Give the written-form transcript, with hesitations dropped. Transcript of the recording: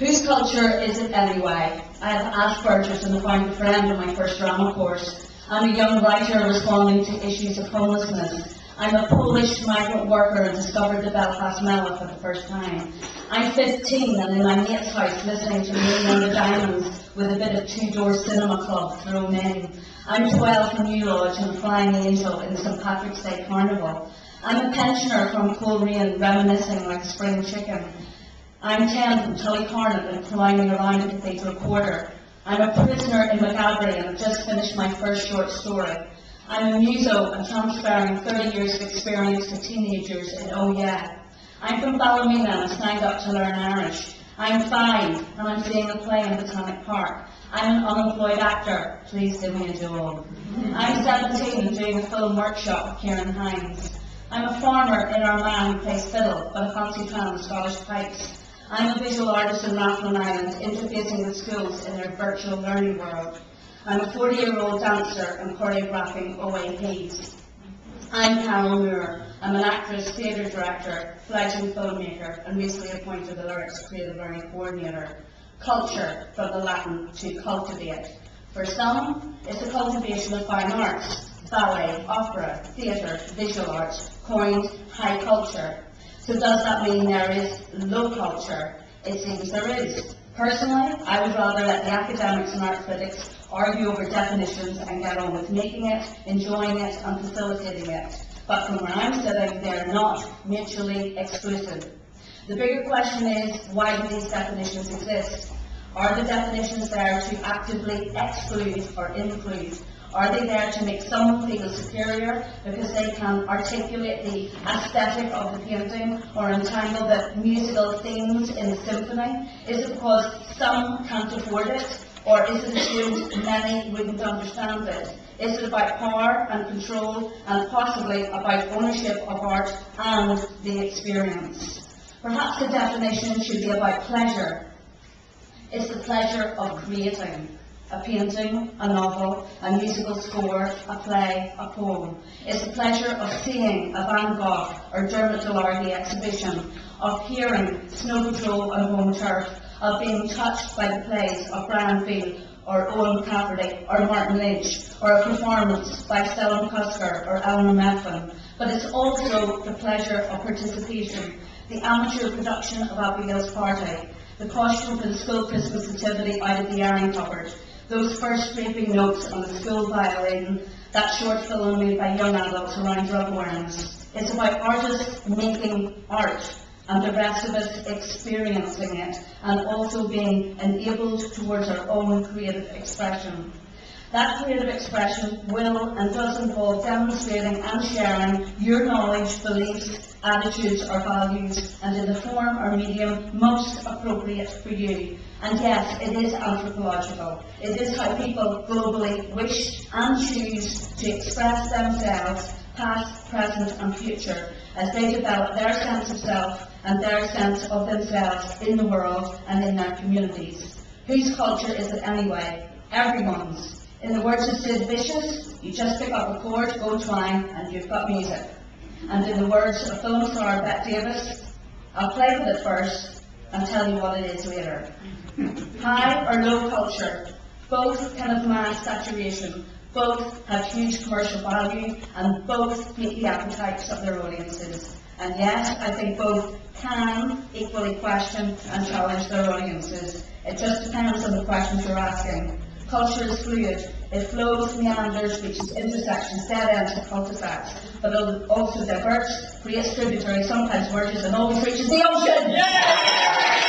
Whose culture is it anyway? I have Asperger's and found a friend in my first drama course. I'm a young writer responding to issues of homelessness. I'm a Polish migrant worker and discovered the Belfast mellow for the first time. I'm 15 and in my mate's house listening to Moon and the Diamonds with a bit of two-door cinema club thrown in. I'm 12 from New Lodge and a flying angel in the St Patrick's Day Carnival. I'm a pensioner from Coleraine reminiscing like a spring chicken. I'm 10 from Tullycarnet and climbing around a cathedral quarter. I'm a prisoner in McGabry and have just finished my first short story. I'm a muso and transferring 30 years of experience to teenagers in Oh Yeah. I'm from Ballymena and signed up to learn Irish. I'm 5 and I'm seeing a play in Botanic Park. I'm an unemployed actor. Please give me a job. I'm 17 and doing a film workshop with Kieran Hines. I'm a farmer in Armagh who plays fiddle, but a fancy trying the Scottish pipes. I'm a visual artist in Rathlin Island, interfacing with schools in their virtual learning world. I'm a 40-year-old dancer and choreographing OAPs. I'm Carol Moore. I'm an actress, theatre director, fledgling filmmaker, and recently appointed the Lyrics Creative Learning Coordinator. Culture, from the Latin to cultivate. For some, it's the cultivation of fine arts, ballet, opera, theatre, visual arts, coined high culture. So does that mean there is low culture? It seems there is. Personally, I would rather let the academics and art critics argue over definitions and get on with making it, enjoying it, and facilitating it. But from where I'm sitting, they're not mutually exclusive. The bigger question is, why do these definitions exist? Are the definitions there to actively exclude or include? Are they there to make someone feel superior because they can articulate the aesthetic of the painting or entangle the musical themes in the symphony? Is it because some can't afford it? Or is it assumed many wouldn't understand it? Is it about power and control and possibly about ownership of art and the experience? Perhaps the definition should be about pleasure. It's the pleasure of creating. A painting, a novel, a musical score, a play, a poem. It's the pleasure of seeing a Van Gogh or Dermot Delargy exhibition, of hearing Snow Patrol and Home Turf, of being touched by the plays of Brian Field or Owen Cafferty or Martin Lynch, or a performance by Stella McCusker or Eleanor Methven. But it's also the pleasure of participation, the amateur production of Abigail's Party, the costume for the school Christmas nativity out of the iron cupboard, those first scraping notes on the school violin, that short film made by young adults around drug awareness. It's about artists making art and the rest of us experiencing it and also being enabled towards our own creative expression. That creative expression will and does involve demonstrating and sharing your knowledge, beliefs, attitudes or values, and in the form or medium most appropriate for you. And yes, it is anthropological. It is how people globally wish and choose to express themselves, past, present and future, as they develop their sense of self and their sense of themselves in the world and in their communities. Whose culture is it anyway? Everyone's. In the words of Sid Vicious, you just pick up a chord, go twang, and you've got music. And in the words of film star Bette Davis, I'll play with it first and tell you what it is later. High or low culture, both can have mass saturation, both have huge commercial value, and both meet the appetites of their audiences. And yes, I think both can equally question and challenge their audiences. It just depends on the questions you're asking. Culture is fluid. It flows, meanders, reaches intersections, dead ends and cul-de-sacs, but it also diverts, creates tributaries, sometimes merges, and always reaches the ocean! Yeah!